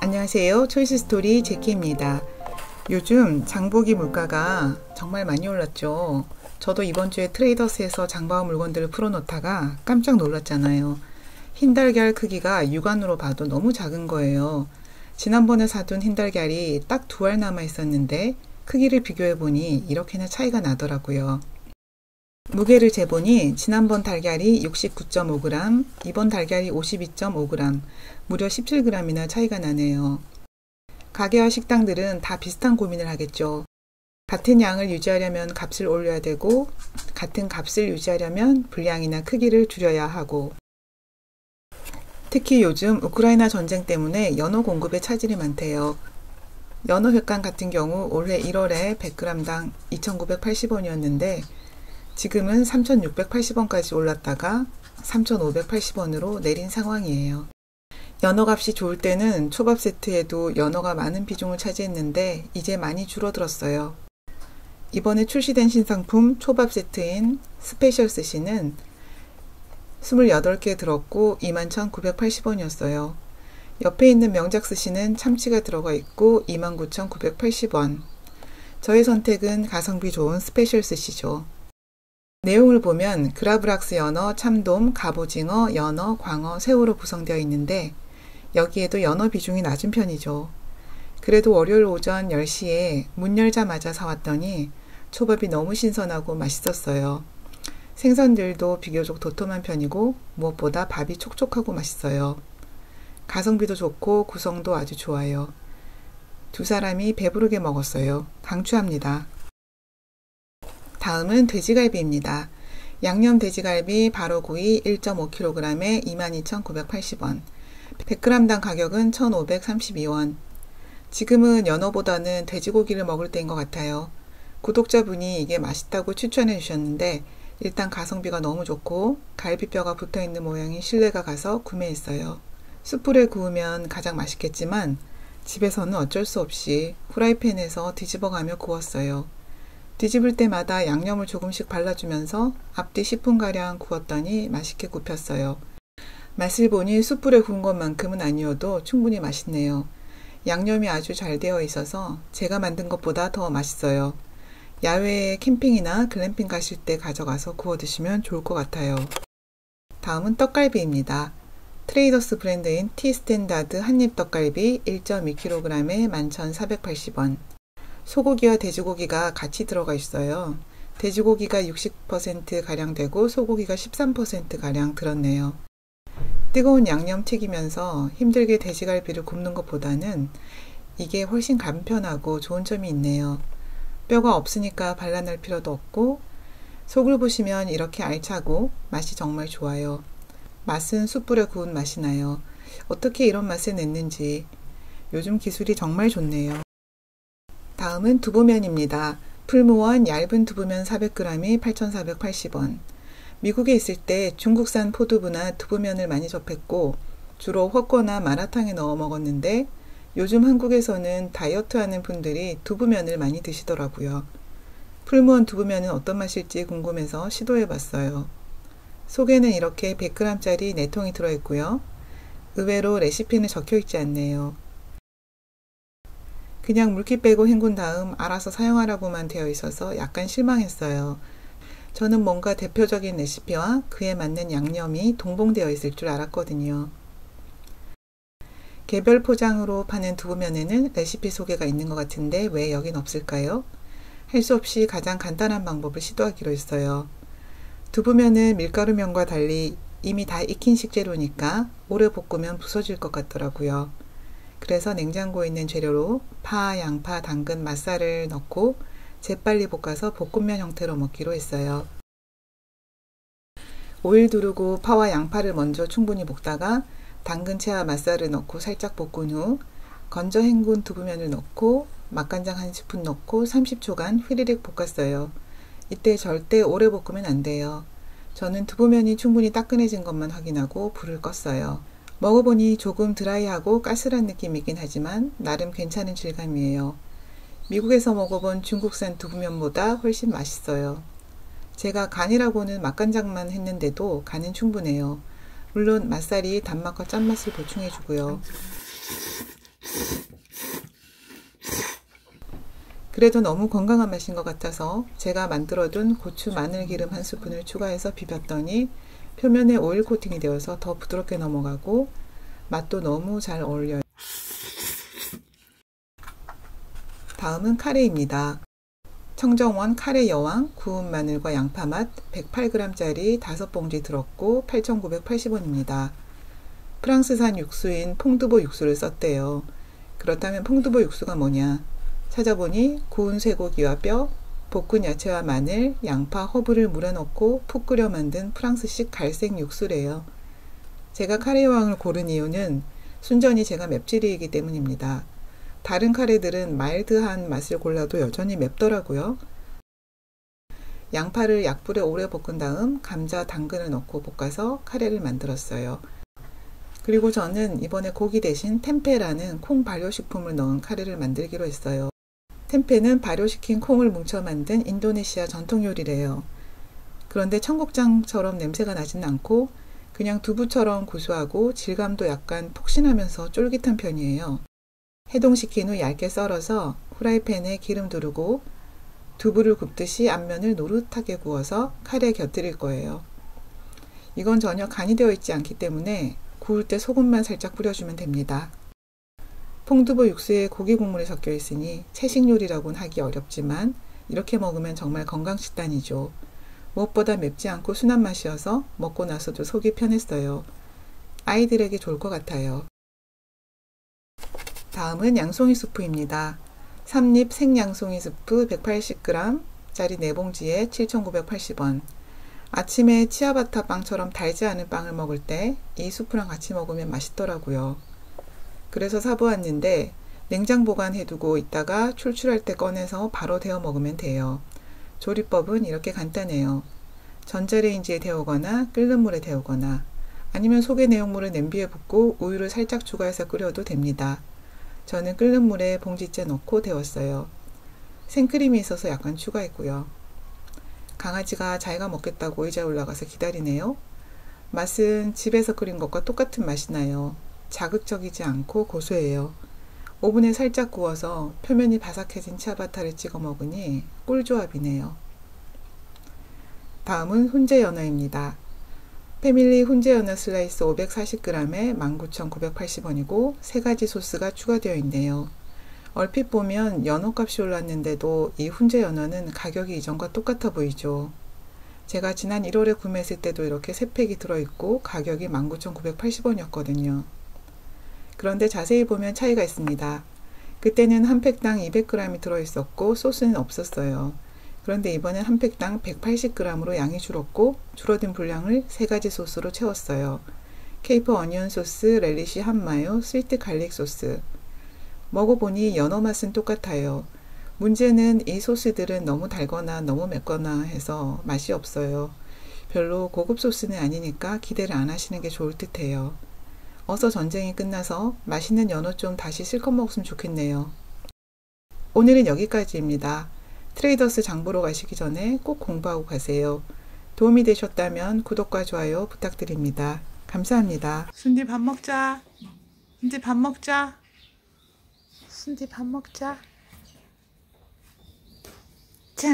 안녕하세요. 초이스스토리 제키입니다. 요즘 장보기 물가가 정말 많이 올랐죠. 저도 이번 주에 트레이더스에서 장봐온 물건들을 풀어놓다가 깜짝 놀랐잖아요. 흰 달걀 크기가 육안으로 봐도 너무 작은 거예요. 지난번에 사둔 흰 달걀이 딱 2알 남아 있었는데 크기를 비교해보니 이렇게나 차이가 나더라고요. 무게를 재보니 지난번 달걀이 69.5g, 이번 달걀이 52.5g, 무려 17g이나 차이가 나네요. 가게와 식당들은 다 비슷한 고민을 하겠죠. 같은 양을 유지하려면 값을 올려야 되고, 같은 값을 유지하려면 분량이나 크기를 줄여야 하고, 특히 요즘 우크라이나 전쟁 때문에 연어 공급에 차질이 많대요. 연어 횟감 같은 경우 올해 1월에 100g당 2,980원이었는데 지금은 3,680원까지 올랐다가 3,580원으로 내린 상황이에요. 연어 값이 좋을 때는 초밥 세트에도 연어가 많은 비중을 차지했는데 이제 많이 줄어들었어요. 이번에 출시된 신상품 초밥 세트인 스페셜 스시는 28개 들었고 21,980원이었어요. 옆에 있는 명작 스시는 참치가 들어가 있고 29,980원. 저의 선택은 가성비 좋은 스페셜 스시죠. 내용을 보면 그라브락스 연어, 참돔, 갑오징어, 연어, 광어, 새우로 구성되어 있는데 여기에도 연어 비중이 낮은 편이죠. 그래도 월요일 오전 10시에 문 열자마자 사왔더니 초밥이 너무 신선하고 맛있었어요. 생선들도 비교적 도톰한 편이고 무엇보다 밥이 촉촉하고 맛있어요. 가성비도 좋고 구성도 아주 좋아요. 두 사람이 배부르게 먹었어요. 강추합니다. 다음은 돼지갈비입니다. 양념 돼지갈비 바로구이 1.5kg에 22,980원. 100g당 가격은 1,532원. 지금은 연어보다는 돼지고기를 먹을 때인 것 같아요. 구독자분이 이게 맛있다고 추천해 주셨는데 일단 가성비가 너무 좋고 갈비뼈가 붙어있는 모양이 신뢰가 가서 구매했어요. 숯불에 구우면 가장 맛있겠지만 집에서는 어쩔 수 없이 후라이팬에서 뒤집어가며 구웠어요. 뒤집을 때마다 양념을 조금씩 발라주면서 앞뒤 10분가량 구웠더니 맛있게 굽혔어요. 맛을 보니 숯불에 구운 것만큼은 아니어도 충분히 맛있네요. 양념이 아주 잘 되어 있어서 제가 만든 것보다 더 맛있어요. 야외에 캠핑이나 글램핑 가실 때 가져가서 구워 드시면 좋을 것 같아요. 다음은 떡갈비입니다. 트레이더스 브랜드인 티스탠다드 한입 떡갈비 1.2kg에 11,480원. 소고기와 돼지고기가 같이 들어가 있어요. 돼지고기가 60%가량 되고 소고기가 13%가량 들었네요. 뜨거운 양념 튀기면서 힘들게 돼지갈비를 굽는 것보다는 이게 훨씬 간편하고 좋은 점이 있네요. 뼈가 없으니까 발라낼 필요도 없고 속을 보시면 이렇게 알차고 맛이 정말 좋아요. 맛은 숯불에 구운 맛이 나요. 어떻게 이런 맛을 냈는지 요즘 기술이 정말 좋네요. 다음은 두부면입니다. 풀무원 얇은 두부면 400g이 8,480원. 미국에 있을 때 중국산 포두부나 두부면을 많이 접했고 주로 헛거나 마라탕에 넣어 먹었는데 요즘 한국에서는 다이어트하는 분들이 두부면을 많이 드시더라고요. 풀무원 두부면은 어떤 맛일지 궁금해서 시도해봤어요. 속에는 이렇게 100g짜리 4통이 들어있고요. 의외로 레시피는 적혀있지 않네요. 그냥 물기 빼고 헹군 다음 알아서 사용하라고만 되어 있어서 약간 실망했어요. 저는 뭔가 대표적인 레시피와 그에 맞는 양념이 동봉되어 있을 줄 알았거든요. 개별 포장으로 파는 두부면에는 레시피 소개가 있는 것 같은데 왜 여긴 없을까요? 할 수 없이 가장 간단한 방법을 시도하기로 했어요. 두부면은 밀가루면과 달리 이미 다 익힌 식재료니까 오래 볶으면 부서질 것 같더라고요. 그래서 냉장고에 있는 재료로 파, 양파, 당근, 맛살을 넣고 재빨리 볶아서 볶음면 형태로 먹기로 했어요. 오일 두르고 파와 양파를 먼저 충분히 볶다가 당근채와 맛살을 넣고 살짝 볶은 후 건져 헹군 두부면을 넣고 맛간장 1스푼 넣고 30초간 휘리릭 볶았어요. 이때 절대 오래 볶으면 안 돼요. 저는 두부면이 충분히 따끈해진 것만 확인하고 불을 껐어요. 먹어보니 조금 드라이하고 까슬한 느낌이긴 하지만 나름 괜찮은 질감이에요. 미국에서 먹어본 중국산 두부면보다 훨씬 맛있어요. 제가 간이라고는 맛간장만 했는데도 간은 충분해요. 물론 맛살이 단맛과 짠맛을 보충해주고요. 그래도 너무 건강한 맛인 것 같아서 제가 만들어둔 고추 마늘 기름 한 스푼을 추가해서 비볐더니 표면에 오일 코팅이 되어서 더 부드럽게 넘어가고 맛도 너무 잘 어울려요. 다음은 카레입니다. 청정원 카레 여왕 구운 마늘과 양파맛 108g짜리 5봉지 들었고 8,980원입니다. 프랑스산 육수인 퐁두보 육수를 썼대요. 그렇다면 퐁두보 육수가 뭐냐? 찾아보니 구운 쇠고기와 뼈, 볶은 야채와 마늘, 양파, 허브를 물에 넣고 푹 끓여 만든 프랑스식 갈색 육수래요. 제가 카레 여왕을 고른 이유는 순전히 제가 맵찔이기 때문입니다. 다른 카레들은 마일드한 맛을 골라도 여전히 맵더라고요. 양파를 약불에 오래 볶은 다음 감자, 당근을 넣고 볶아서 카레를 만들었어요. 그리고 저는 이번에 고기 대신 템페라는 콩 발효식품을 넣은 카레를 만들기로 했어요. 템페는 발효시킨 콩을 뭉쳐 만든 인도네시아 전통 요리래요. 그런데 청국장처럼 냄새가 나진 않고 그냥 두부처럼 구수하고 질감도 약간 폭신하면서 쫄깃한 편이에요. 해동시킨 후 얇게 썰어서 후라이팬에 기름 두르고 두부를 굽듯이 앞면을 노릇하게 구워서 카레에 곁들일 거예요. 이건 전혀 간이 되어 있지 않기 때문에 구울 때 소금만 살짝 뿌려주면 됩니다. 퐁두보 육수에 고기 국물이 섞여 있으니 채식 요리라고는 하기 어렵지만 이렇게 먹으면 정말 건강식단이죠. 무엇보다 맵지 않고 순한 맛이어서 먹고 나서도 속이 편했어요. 아이들에게 좋을 것 같아요. 다음은 양송이 수프입니다. 삼립 생양송이 수프 180g 짜리 4봉지에 7,980원. 아침에 치아바타 빵처럼 달지 않은 빵을 먹을 때 이 수프랑 같이 먹으면 맛있더라고요. 그래서 사보았는데 냉장 보관해두고 있다가 출출할 때 꺼내서 바로 데워 먹으면 돼요. 조리법은 이렇게 간단해요. 전자레인지에 데우거나 끓는 물에 데우거나 아니면 속의 내용물을 냄비에 붓고 우유를 살짝 추가해서 끓여도 됩니다. 저는 끓는 물에 봉지째 넣고 데웠어요. 생크림이 있어서 약간 추가했고요. 강아지가 자기가 먹겠다고 의자에 올라가서 기다리네요. 맛은 집에서 끓인 것과 똑같은 맛이 나요. 자극적이지 않고 고소해요. 오븐에 살짝 구워서 표면이 바삭해진 치아바타를 찍어 먹으니 꿀조합이네요. 다음은 훈제 연어입니다. 패밀리 훈제 연어 슬라이스 540g에 19,980원이고 3가지 소스가 추가되어 있네요. 얼핏 보면 연어 값이 올랐는데도 이 훈제 연어는 가격이 이전과 똑같아 보이죠. 제가 지난 1월에 구매했을 때도 이렇게 3팩이 들어있고 가격이 19,980원이었거든요. 그런데 자세히 보면 차이가 있습니다. 그때는 한 팩당 200g이 들어있었고 소스는 없었어요. 그런데 이번엔 한 팩당 180g으로 양이 줄었고 줄어든 분량을 3가지 소스로 채웠어요. 케이퍼 어니언 소스, 렐리시 핫마요, 스위트 갈릭 소스. 먹어보니 연어 맛은 똑같아요. 문제는 이 소스들은 너무 달거나 너무 맵거나 해서 맛이 없어요. 별로 고급 소스는 아니니까 기대를 안 하시는 게 좋을 듯해요. 어서 전쟁이 끝나서 맛있는 연어 좀 다시 실컷 먹었으면 좋겠네요. 오늘은 여기까지입니다. 트레이더스 장 보러 가시기 전에 꼭 공부하고 가세요. 도움이 되셨다면 구독과 좋아요 부탁드립니다. 감사합니다. 순디 밥 먹자. 순디 밥 먹자. 순디 밥 먹자. 자.